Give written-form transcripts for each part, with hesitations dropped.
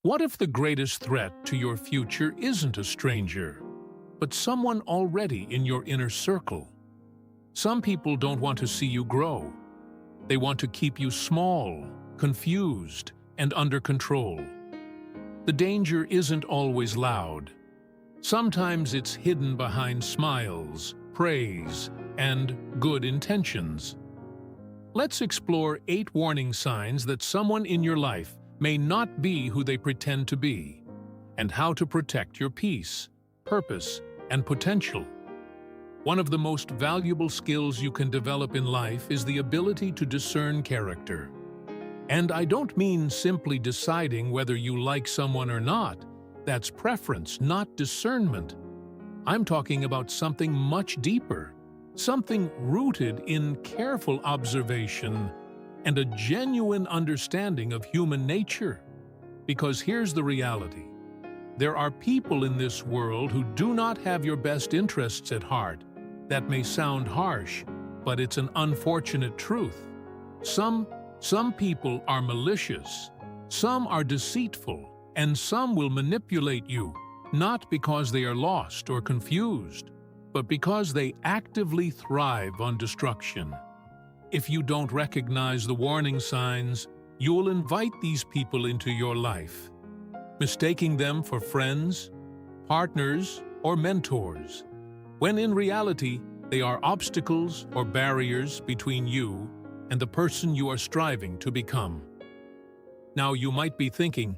What if the greatest threat to your future isn't a stranger, but someone already in your inner circle? Some people don't want to see you grow. They want to keep you small, confused, and under control. The danger isn't always loud. Sometimes it's hidden behind smiles, praise, and good intentions. Let's explore 8 warning signs that someone in your life may not be who they pretend to be, and how to protect your peace, purpose, and potential. One of the most valuable skills you can develop in life is the ability to discern character. And I don't mean simply deciding whether you like someone or not. That's preference, not discernment. I'm talking about something much deeper, something rooted in careful observation and a genuine understanding of human nature. Because here's the reality. There are people in this world who do not have your best interests at heart. That may sound harsh, but it's an unfortunate truth. Some people are malicious, some are deceitful, and some will manipulate you, not because they are lost or confused, but because they actively thrive on destruction. If you don't recognize the warning signs, you'll invite these people into your life, mistaking them for friends, partners, or mentors, when in reality, they are obstacles or barriers between you and the person you are striving to become. Now you might be thinking,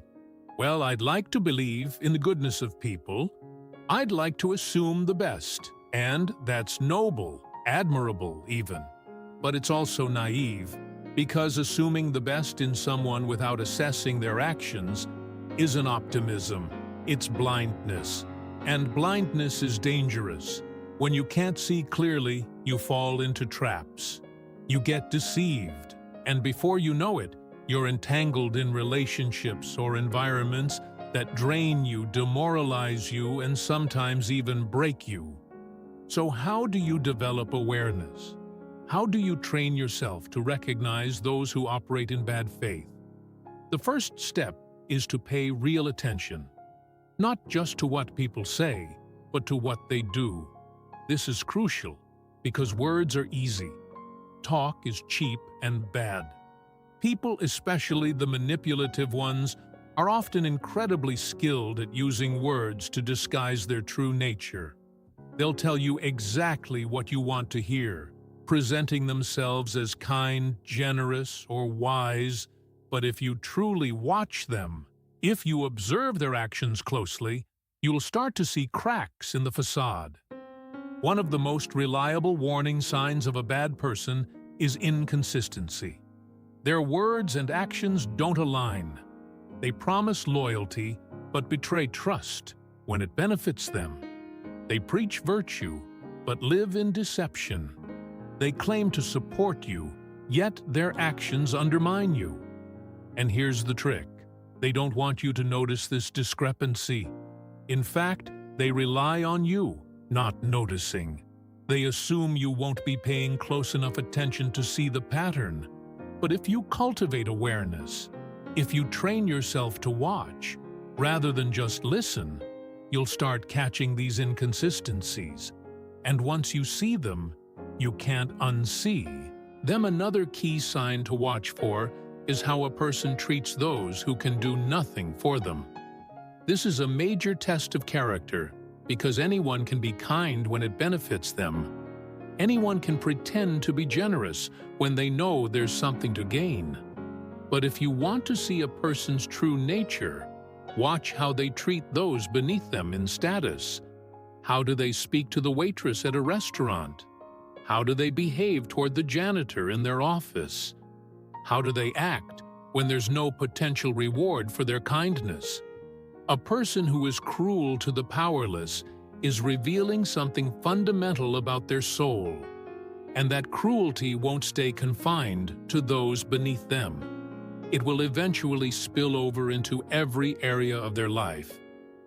well, I'd like to believe in the goodness of people. I'd like to assume the best, and that's noble, admirable even. But it's also naive, because assuming the best in someone without assessing their actions isn't optimism, it's blindness. And blindness is dangerous. When you can't see clearly, you fall into traps. You get deceived, and before you know it, you're entangled in relationships or environments that drain you, demoralize you, and sometimes even break you. So how do you develop awareness? How do you train yourself to recognize those who operate in bad faith? The first step is to pay real attention, not just to what people say, but to what they do. This is crucial because words are easy. Talk is cheap and bad. People, especially the manipulative ones, are often incredibly skilled at using words to disguise their true nature. They'll tell you exactly what you want to hear, presenting themselves as kind, generous, or wise, but if you truly watch them, if you observe their actions closely, you'll start to see cracks in the facade. One of the most reliable warning signs of a bad person is inconsistency. Their words and actions don't align. They promise loyalty, but betray trust when it benefits them. They preach virtue, but live in deception. They claim to support you, yet their actions undermine you. And here's the trick. They don't want you to notice this discrepancy. In fact, they rely on you not noticing. They assume you won't be paying close enough attention to see the pattern. But if you cultivate awareness, if you train yourself to watch, rather than just listen, you'll start catching these inconsistencies. And once you see them, you can't unsee them. Another key sign to watch for is how a person treats those who can do nothing for them. This is a major test of character because anyone can be kind when it benefits them. Anyone can pretend to be generous when they know there's something to gain. But if you want to see a person's true nature, watch how they treat those beneath them in status. How do they speak to the waitress at a restaurant? How do they behave toward the janitor in their office? How do they act when there's no potential reward for their kindness? A person who is cruel to the powerless is revealing something fundamental about their soul, and that cruelty won't stay confined to those beneath them. It will eventually spill over into every area of their life,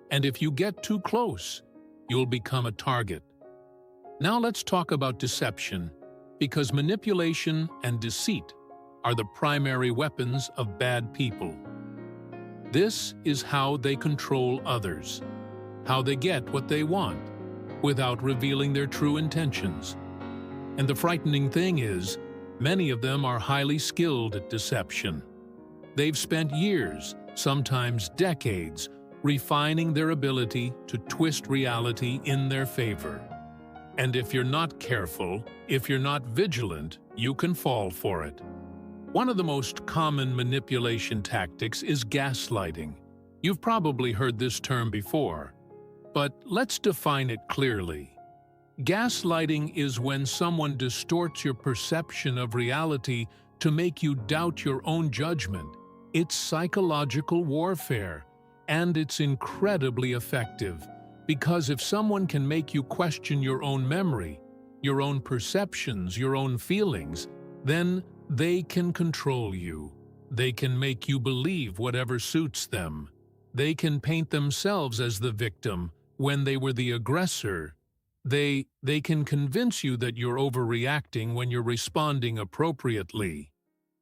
and if you get too close, you'll become a target. Now let's talk about deception, because manipulation and deceit are the primary weapons of bad people. This is how they control others, how they get what they want, without revealing their true intentions. And the frightening thing is, many of them are highly skilled at deception. They've spent years, sometimes decades, refining their ability to twist reality in their favor. And if you're not careful, if you're not vigilant, you can fall for it. One of the most common manipulation tactics is gaslighting. You've probably heard this term before, but let's define it clearly. Gaslighting is when someone distorts your perception of reality to make you doubt your own judgment. It's psychological warfare, and it's incredibly effective, because if someone can make you question your own memory, your own perceptions, your own feelings, then they can control you. They can make you believe whatever suits them. They can paint themselves as the victim when they were the aggressor. They can convince you that you're overreacting when you're responding appropriately.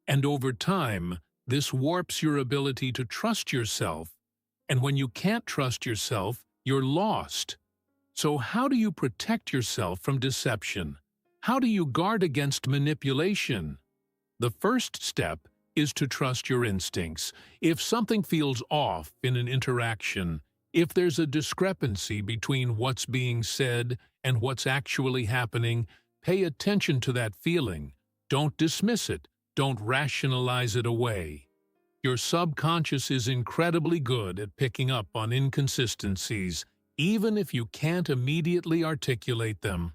And over time, this warps your ability to trust yourself. And when you can't trust yourself, you're lost. So how do you protect yourself from deception? How do you guard against manipulation? The first step is to trust your instincts. If something feels off in an interaction, if there's a discrepancy between what's being said and what's actually happening, pay attention to that feeling. Don't dismiss it. Don't rationalize it away. Your subconscious is incredibly good at picking up on inconsistencies, even if you can't immediately articulate them.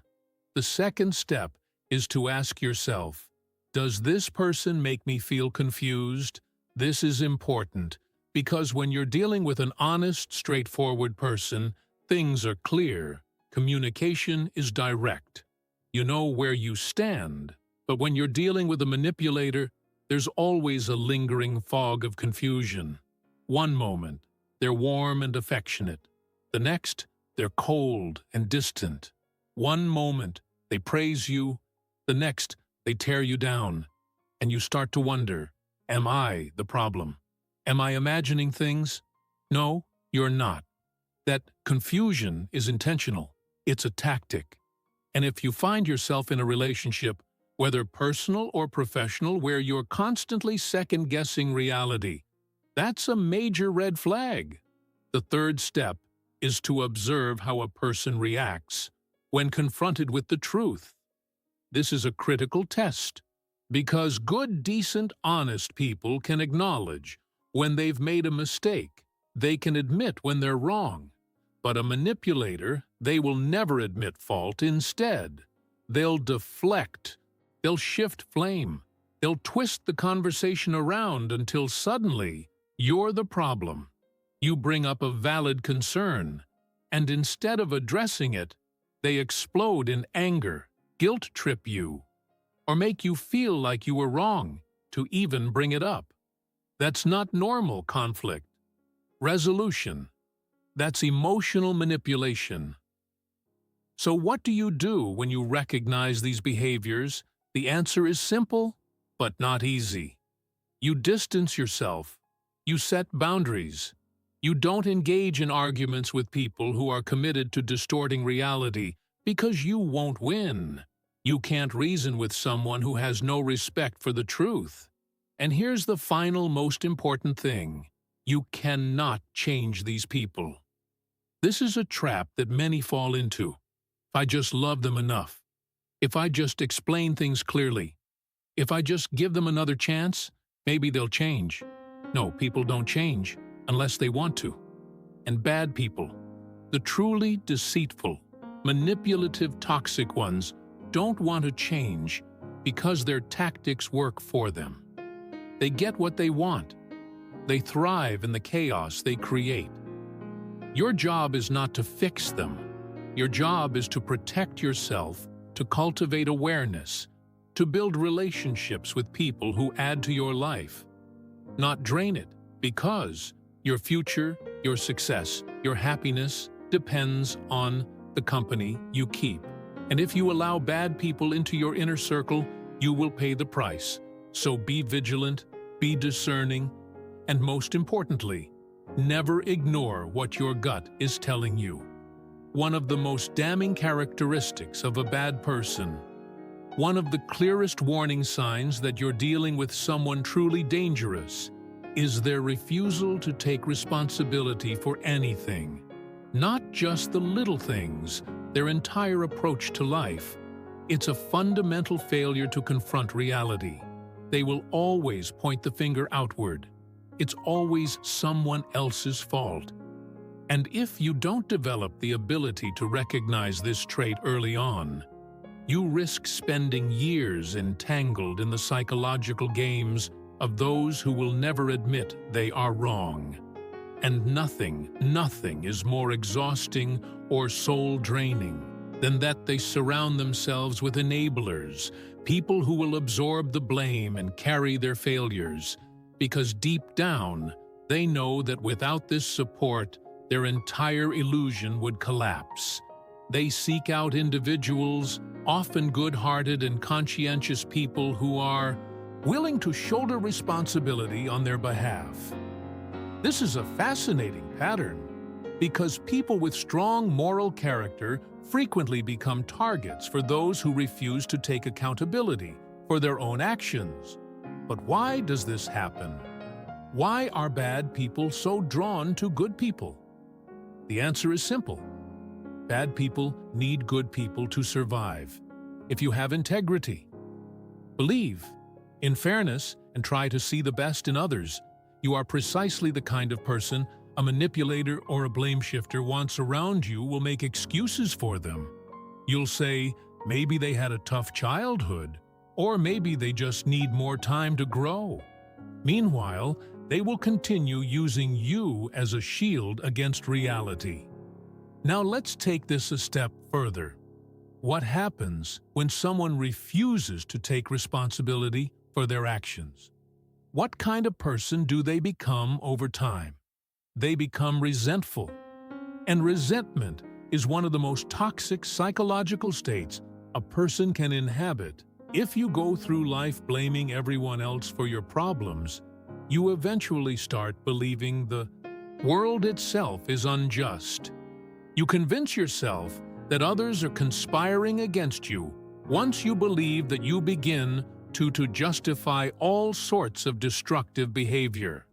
The second step is to ask yourself, does this person make me feel confused? This is important, because when you're dealing with an honest, straightforward person, things are clear. Communication is direct. You know where you stand. But when you're dealing with a manipulator, there's always a lingering fog of confusion. One moment, they're warm and affectionate. The next, they're cold and distant. One moment, they praise you. The next, they tear you down. And you start to wonder, am I the problem? Am I imagining things? No, you're not. That confusion is intentional. It's a tactic. And if you find yourself in a relationship, whether personal or professional, where you're constantly second-guessing reality, that's a major red flag. The third step is to observe how a person reacts when confronted with the truth. This is a critical test, because good, decent, honest people can acknowledge when they've made a mistake. They can admit when they're wrong. But a manipulator, they will never admit fault. Instead, they'll deflect. They'll shift blame. They'll twist the conversation around until suddenly you're the problem. You bring up a valid concern, and instead of addressing it, they explode in anger, guilt-trip you, or make you feel like you were wrong to even bring it up. That's not normal conflict resolution. That's emotional manipulation. So what do you do when you recognize these behaviors? The answer is simple, but not easy. You distance yourself. You set boundaries. You don't engage in arguments with people who are committed to distorting reality, because you won't win. You can't reason with someone who has no respect for the truth. And here's the final, most important thing. You cannot change these people. This is a trap that many fall into. If I just love them enough, if I just explain things clearly, if I just give them another chance, maybe they'll change. No, people don't change unless they want to. And bad people, the truly deceitful, manipulative, toxic ones, don't want to change because their tactics work for them. They get what they want. They thrive in the chaos they create. Your job is not to fix them. Your job is to protect yourself, to cultivate awareness, to build relationships with people who add to your life. Not drain it, because your future, your success, your happiness depends on the company you keep. And if you allow bad people into your inner circle, you will pay the price. So be vigilant, be discerning, and most importantly, Never ignore what your gut is telling you. One of the most damning characteristics of a bad person, one of the clearest warning signs that you're dealing with someone truly dangerous, is their refusal to take responsibility for anything. Not just the little things, their entire approach to life. It's a fundamental failure to confront reality. They will always point the finger outward. It's always someone else's fault. And if you don't develop the ability to recognize this trait early on, you risk spending years entangled in the psychological games of those who will never admit they are wrong. And nothing is more exhausting or soul-draining than that they surround themselves with enablers, people who will absorb the blame and carry their failures, because deep down, they know that without this support, their entire illusion would collapse. They seek out individuals, often good-hearted and conscientious people who are willing to shoulder responsibility on their behalf. This is a fascinating pattern, because people with strong moral character frequently become targets for those who refuse to take accountability for their own actions. But why does this happen? Why are bad people so drawn to good people? The answer is simple. Bad people need good people to survive. If you have integrity, believe in fairness, and try to see the best in others, you are precisely the kind of person a manipulator or a blame shifter wants around you will make excuses for them. You'll say, maybe they had a tough childhood, or maybe they just need more time to grow. Meanwhile, they will continue using you as a shield against reality. Now let's take this a step further. What happens when someone refuses to take responsibility for their actions? What kind of person do they become over time? They become resentful. And resentment is one of the most toxic psychological states a person can inhabit. If you go through life blaming everyone else for your problems, you eventually start believing the world itself is unjust. You convince yourself that others are conspiring against you. Once you believe that, you begin to justify all sorts of destructive behavior.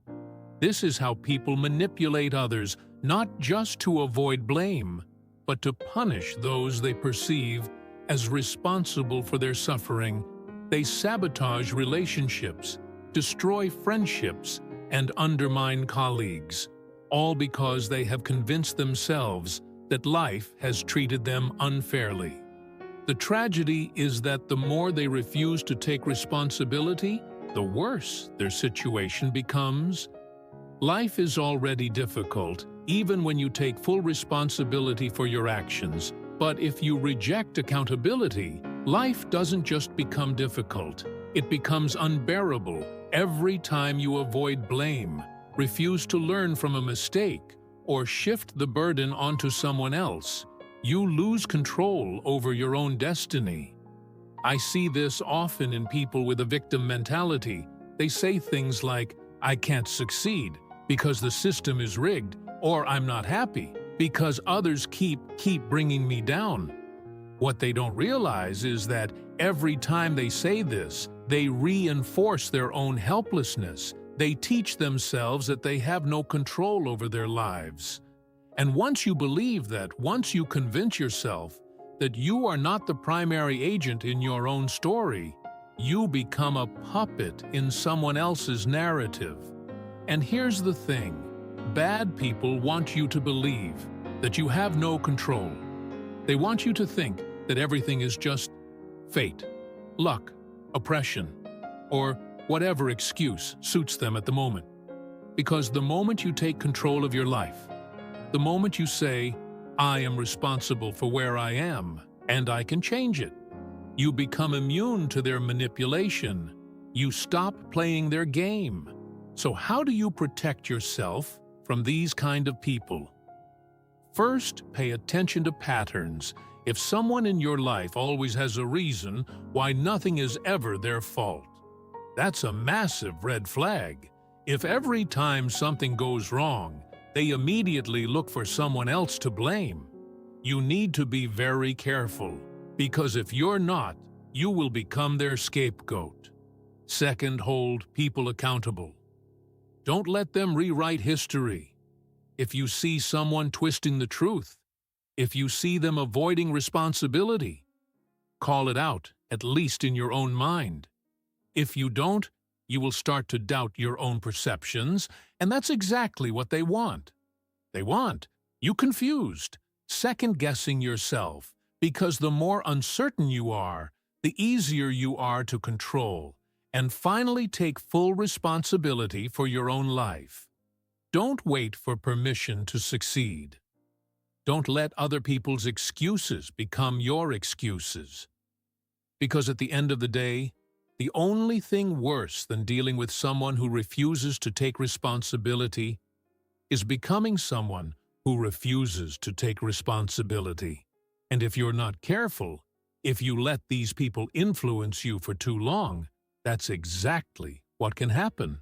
This is how people manipulate others, not just to avoid blame, but to punish those they perceive as responsible for their suffering. They sabotage relationships, destroy friendships, and undermine colleagues, all because they have convinced themselves that life has treated them unfairly. The tragedy is that the more they refuse to take responsibility, the worse their situation becomes. Life is already difficult, even when you take full responsibility for your actions. But if you reject accountability, life doesn't just become difficult, it becomes unbearable every time you avoid blame, refuse to learn from a mistake, or shift the burden onto someone else. You lose control over your own destiny. I see this often in people with a victim mentality. They say things like, "I can't succeed because the system is rigged," or "I'm not happy because others keep bringing me down." What they don't realize is that every time they say this, they reinforce their own helplessness. They teach themselves that they have no control over their lives. And once you believe that, once you convince yourself that you are not the primary agent in your own story, you become a puppet in someone else's narrative. And here's the thing, bad people want you to believe that you have no control. They want you to think that everything is just fate, luck, oppression, or whatever excuse suits them at the moment. Because the moment you take control of your life, the moment you say, "I am responsible for where I am, and I can change it," you become immune to their manipulation. You stop playing their game. So how do you protect yourself from these kind of people? First, pay attention to patterns. If someone in your life always has a reason why nothing is ever their fault, that's a massive red flag. If every time something goes wrong, they immediately look for someone else to blame, you need to be very careful, because if you're not, you will become their scapegoat. Second, hold people accountable. Don't let them rewrite history. If you see someone twisting the truth, if you see them avoiding responsibility, call it out, at least in your own mind. If you don't, you will start to doubt your own perceptions, and that's exactly what they want. They want you confused, second-guessing yourself, because the more uncertain you are, the easier you are to control, and finally take full responsibility for your own life. Don't wait for permission to succeed. Don't let other people's excuses become your excuses. Because at the end of the day, the only thing worse than dealing with someone who refuses to take responsibility is becoming someone who refuses to take responsibility. And if you're not careful, if you let these people influence you for too long, that's exactly what can happen.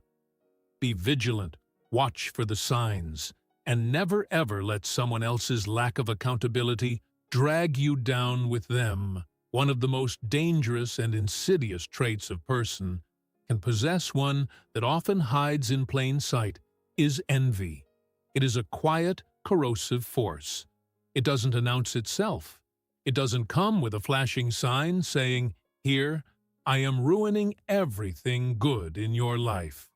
Be vigilant, watch for the signs, and never ever let someone else's lack of accountability drag you down with them. One of the most dangerous and insidious traits of person can possess one that often hides in plain sight is envy. It is a quiet, corrosive force. It doesn't announce itself. It doesn't come with a flashing sign saying, "Here, I am ruining everything good in your life."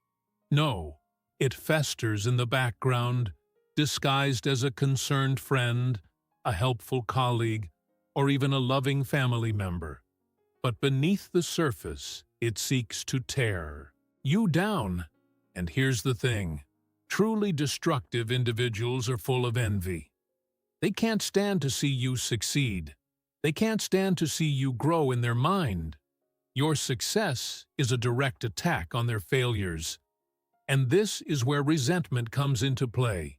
No, it festers in the background, disguised as a concerned friend, a helpful colleague, or even a loving family member. But beneath the surface, it seeks to tear you down. And here's the thing. Truly destructive individuals are full of envy. They can't stand to see you succeed. They can't stand to see you grow in their mind. Your success is a direct attack on their failures. And this is where resentment comes into play.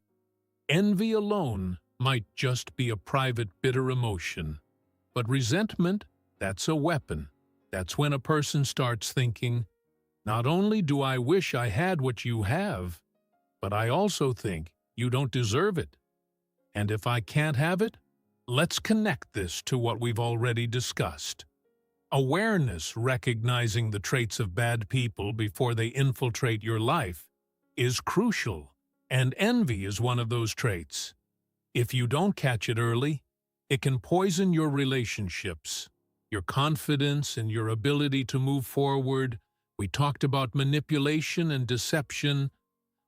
Envy alone might just be a private, bitter emotion. But resentment, that's a weapon. That's when a person starts thinking, not only do I wish I had what you have, but I also think you don't deserve it. And if I can't have it, let's connect this to what we've already discussed. Awareness, recognizing the traits of bad people before they infiltrate your life, is crucial, and envy is one of those traits. If you don't catch it early, it can poison your relationships, your confidence, and your ability to move forward. We talked about manipulation and deception.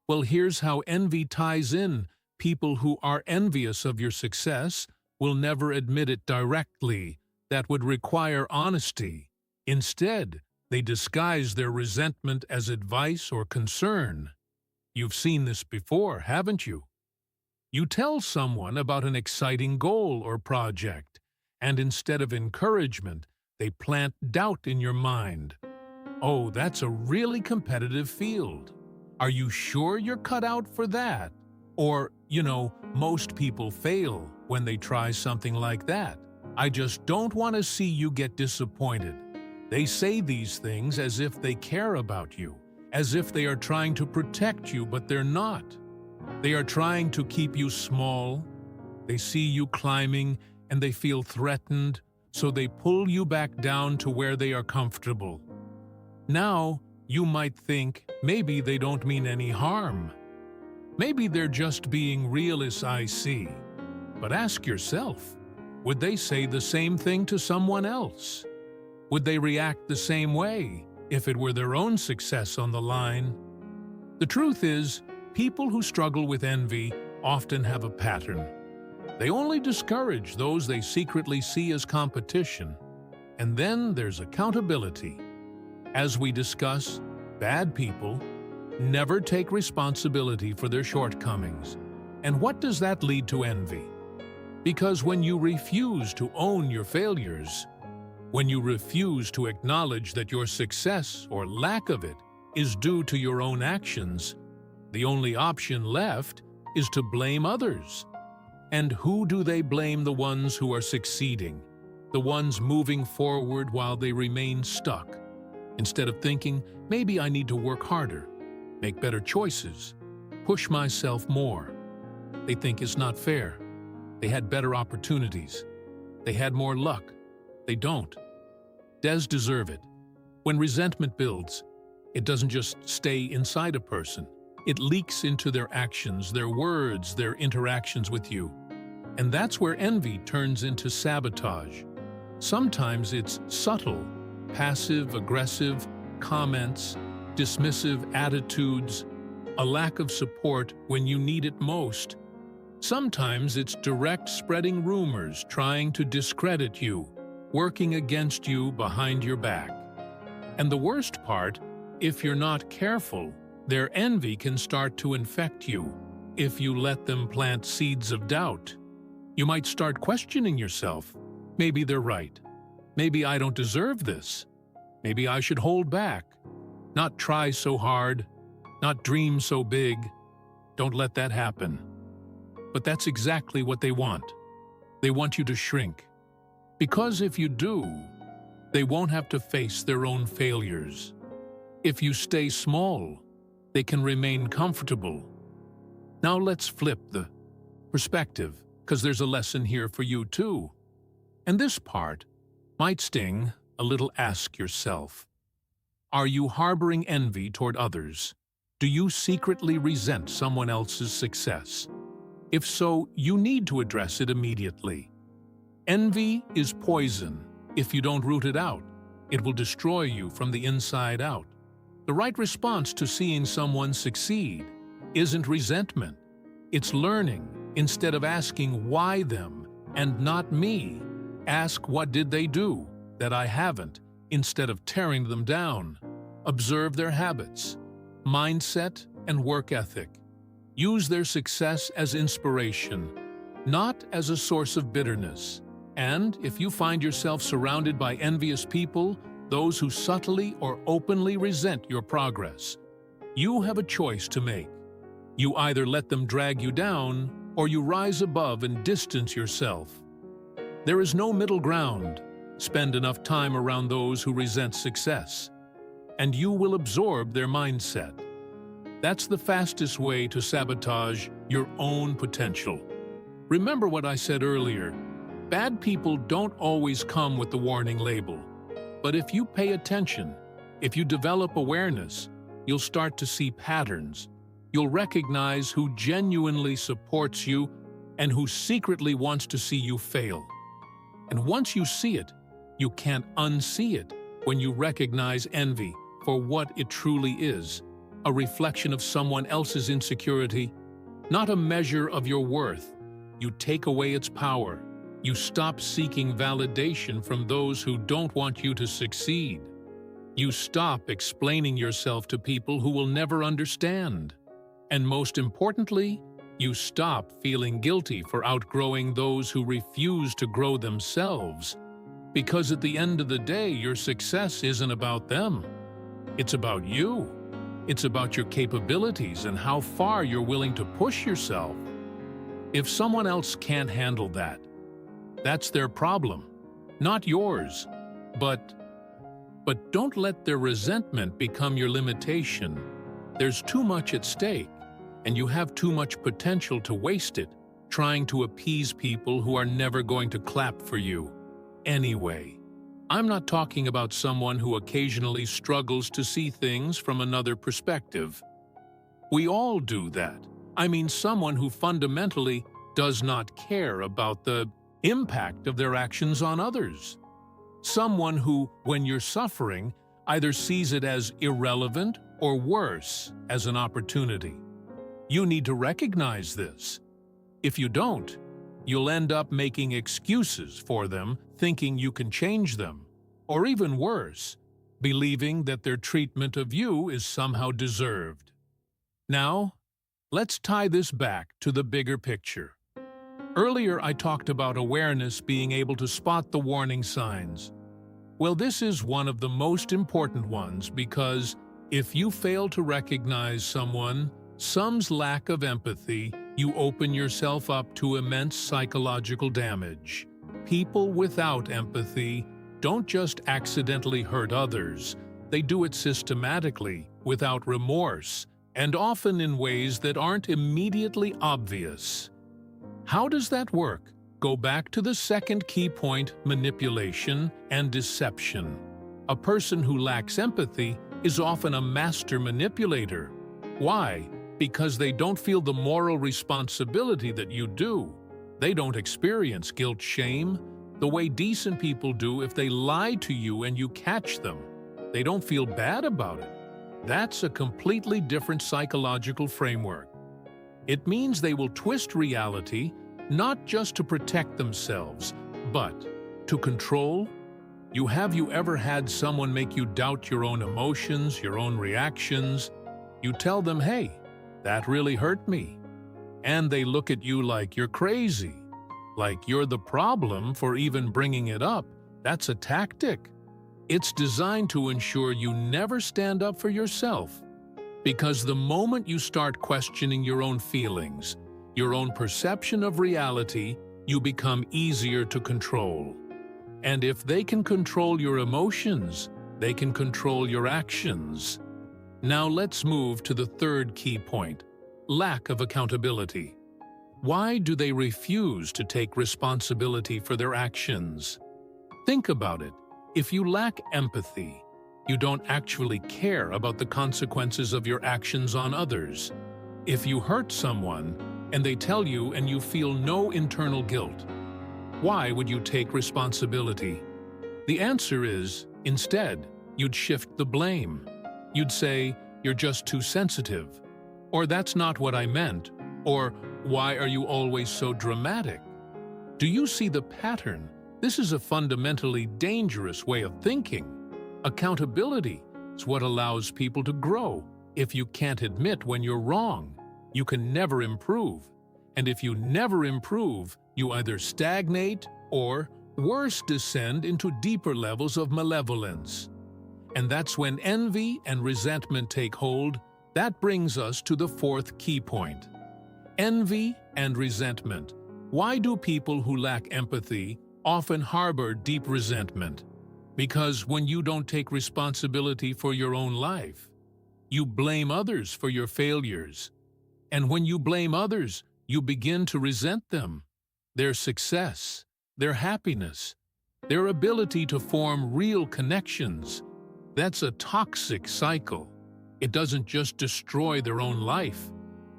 Well, here's how envy ties in. People who are envious of your success will never admit it directly. That would require honesty. Instead, they disguise their resentment as advice or concern. You've seen this before, haven't you? You tell someone about an exciting goal or project, and instead of encouragement, they plant doubt in your mind. Oh, that's a really competitive field. Are you sure you're cut out for that? Or, most people fail when they try something like that. I just don't want to see you get disappointed. They say these things as if they care about you, as if they are trying to protect you, but they're not. They are trying to keep you small. They see you climbing and they feel threatened, so they pull you back down to where they are comfortable. Now, you might think maybe they don't mean any harm. Maybe they're just being real as I see. But ask yourself, would they say the same thing to someone else? Would they react the same way if it were their own success on the line? The truth is, people who struggle with envy often have a pattern. They only discourage those they secretly see as competition. And then there's accountability. As we discuss, bad people never take responsibility for their shortcomings. And what does that lead to? Envy. Because when you refuse to own your failures, when you refuse to acknowledge that your success or lack of it is due to your own actions, the only option left is to blame others. And who do they blame? The ones who are succeeding, the ones moving forward while they remain stuck. Instead of thinking, maybe I need to work harder, make better choices, push myself more. They think it's not fair. They had better opportunities. They had more luck. They don't. Does deserve it. When resentment builds, it doesn't just stay inside a person. It leaks into their actions, their words, their interactions with you. And that's where envy turns into sabotage. Sometimes it's subtle, passive-aggressive comments, dismissive attitudes, a lack of support when you need it most. Sometimes it's direct spreading rumors, trying to discredit you, working against you behind your back. And the worst part, if you're not careful, their envy can start to infect you if you let them plant seeds of doubt. You might start questioning yourself. Maybe they're right. Maybe I don't deserve this. Maybe I should hold back. Not try so hard. Not dream so big. Don't let that happen. But that's exactly what they want. They want you to shrink. Because if you do, they won't have to face their own failures. If you stay small, they can remain comfortable. Now let's flip the perspective, because there's a lesson here for you too. And this part might sting a little. Ask yourself, are you harboring envy toward others? Do you secretly resent someone else's success? If so, you need to address it immediately. Envy is poison. If you don't root it out, it will destroy you from the inside out. The right response to seeing someone succeed isn't resentment. It's learning. Instead of asking why them and not me, ask what did they do that I haven't, instead of tearing them down. Observe their habits, mindset, and work ethic. Use their success as inspiration, not as a source of bitterness. And if you find yourself surrounded by envious people, those who subtly or openly resent your progress, you have a choice to make. You either let them drag you down, or you rise above and distance yourself. There is no middle ground. Spend enough time around those who resent success, and you will absorb their mindset. That's the fastest way to sabotage your own potential. Remember what I said earlier. Bad people don't always come with the warning label. But if you pay attention, if you develop awareness, you'll start to see patterns. You'll recognize who genuinely supports you and who secretly wants to see you fail. And once you see it, you can't unsee it when you recognize envy for what it truly is, a reflection of someone else's insecurity, not a measure of your worth. You take away its power. You stop seeking validation from those who don't want you to succeed. You stop explaining yourself to people who will never understand. And most importantly, you stop feeling guilty for outgrowing those who refuse to grow themselves. Because at the end of the day, your success isn't about them. It's about you. It's about your capabilities and how far you're willing to push yourself. If someone else can't handle that, that's their problem, not yours. But don't let their resentment become your limitation. There's too much at stake, and you have too much potential to waste it trying to appease people who are never going to clap for you anyway. I'm not talking about someone who occasionally struggles to see things from another perspective. We all do that. I mean, someone who fundamentally does not care about the impact of their actions on others. Someone who, when you're suffering, either sees it as irrelevant or worse, as an opportunity. You need to recognize this. If you don't, you'll end up making excuses for them, thinking you can change them, or even worse, believing that their treatment of you is somehow deserved. Now, let's tie this back to the bigger picture. Earlier, I talked about awareness, being able to spot the warning signs. Well, this is one of the most important ones, because if you fail to recognize someone's lack of empathy, you open yourself up to immense psychological damage. People without empathy don't just accidentally hurt others, they do it systematically, without remorse, and often in ways that aren't immediately obvious. How does that work? Go back to the second key point: manipulation and deception. A person who lacks empathy is often a master manipulator. Why? Because they don't feel the moral responsibility that you do. They don't experience guilt, shame, the way decent people do if they lie to you and you catch them. They don't feel bad about it. That's a completely different psychological framework. It means they will twist reality not just to protect themselves, but to control. Have you ever had someone make you doubt your own emotions, your own reactions? You tell them, "Hey, that really hurt me." And they look at you like you're crazy, like you're the problem for even bringing it up. That's a tactic. It's designed to ensure you never stand up for yourself. Because the moment you start questioning your own feelings, your own perception of reality, you become easier to control. And if they can control your emotions, they can control your actions. Now let's move to the third key point: lack of accountability. Why do they refuse to take responsibility for their actions? Think about it. If you lack empathy, you don't actually care about the consequences of your actions on others. If you hurt someone and they tell you and you feel no internal guilt, why would you take responsibility? The answer is, instead, you'd shift the blame. You'd say, "You're just too sensitive," or "That's not what I meant," or "Why are you always so dramatic?" Do you see the pattern? This is a fundamentally dangerous way of thinking. Accountability is what allows people to grow. If you can't admit when you're wrong, you can never improve. And if you never improve, you either stagnate or, worse, descend into deeper levels of malevolence. And that's when envy and resentment take hold. That brings us to the fourth key point: envy and resentment. Why do people who lack empathy often harbor deep resentment? Because when you don't take responsibility for your own life, you blame others for your failures. And when you blame others, you begin to resent them, their success, their happiness, their ability to form real connections. That's a toxic cycle. It doesn't just destroy their own life,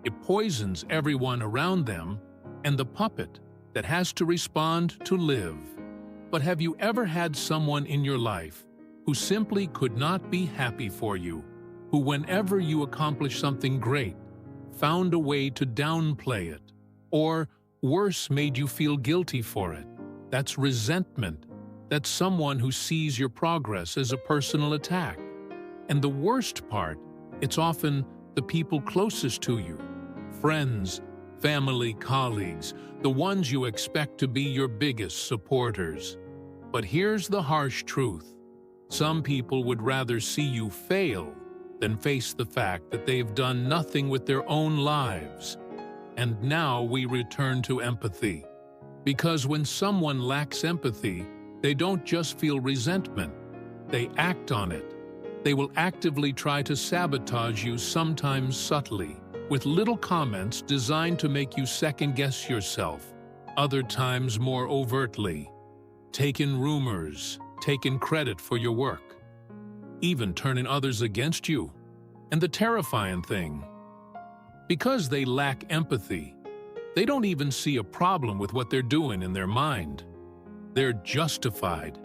it poisons everyone around them and the puppet that has to respond to live. But have you ever had someone in your life who simply could not be happy for you, who whenever you accomplished something great, found a way to downplay it, or worse, made you feel guilty for it? That's resentment. That's someone who sees your progress as a personal attack. And the worst part, it's often the people closest to you, friends, family, colleagues, the ones you expect to be your biggest supporters. But here's the harsh truth. Some people would rather see you fail than face the fact that they've done nothing with their own lives. And now we return to empathy. Because when someone lacks empathy, they don't just feel resentment, they act on it. They will actively try to sabotage you, sometimes subtly, with little comments designed to make you second-guess yourself, other times more overtly. Take in rumors, take in credit for your work, even turning others against you. And the terrifying thing, because they lack empathy, they don't even see a problem with what they're doing in their mind. They're justified.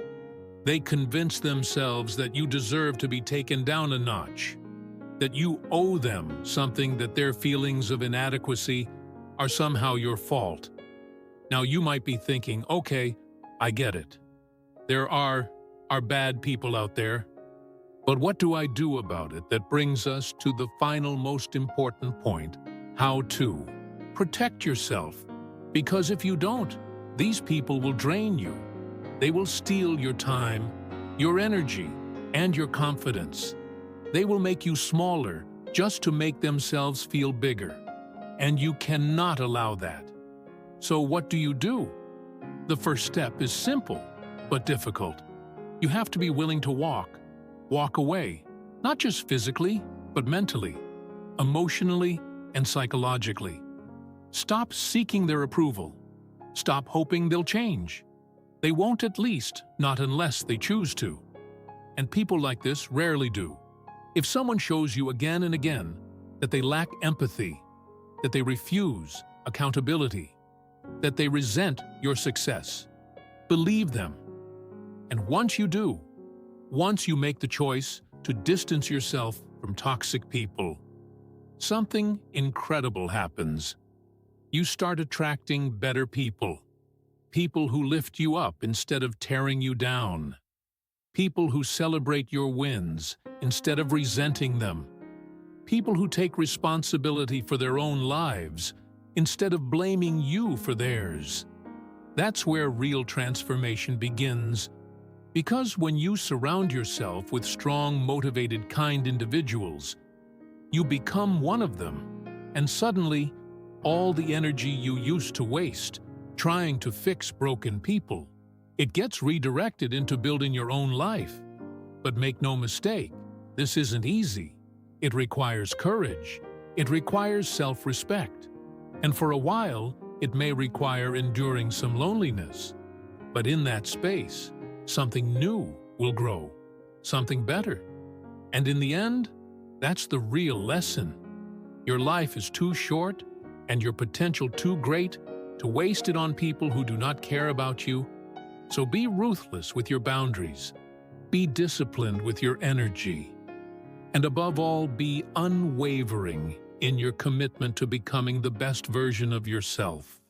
They convince themselves that you deserve to be taken down a notch, that you owe them something, that their feelings of inadequacy are somehow your fault. Now you might be thinking, okay, I get it. There are bad people out there. But what do I do about it? That brings us to the final most important point: how to protect yourself. Because if you don't, these people will drain you. They will steal your time, your energy, and your confidence. They will make you smaller just to make themselves feel bigger. And you cannot allow that. So what do? The first step is simple, but difficult. You have to be willing to walk away, not just physically, but mentally. emotionally and psychologically. Stop seeking their approval. Stop hoping they'll change. They won't, at least, not unless they choose to. And people like this rarely do. If someone shows you again and again that they lack empathy, that they refuse accountability, that they resent your success, believe them. And once you do, once you make the choice to distance yourself from toxic people, something incredible happens. You start attracting better people. People who lift you up instead of tearing you down. People who celebrate your wins instead of resenting them. People who take responsibility for their own lives instead of blaming you for theirs. That's where real transformation begins. Because when you surround yourself with strong, motivated, kind individuals, you become one of them, and suddenly, all the energy you used to waste trying to fix broken people, it gets redirected into building your own life. But make no mistake, this isn't easy. It requires courage. It requires self-respect. And for a while, it may require enduring some loneliness. But in that space, something new will grow, something better. And in the end, that's the real lesson. Your life is too short and your potential too great to waste it on people who do not care about you. So be ruthless with your boundaries. Be disciplined with your energy. And above all, be unwavering in your commitment to becoming the best version of yourself.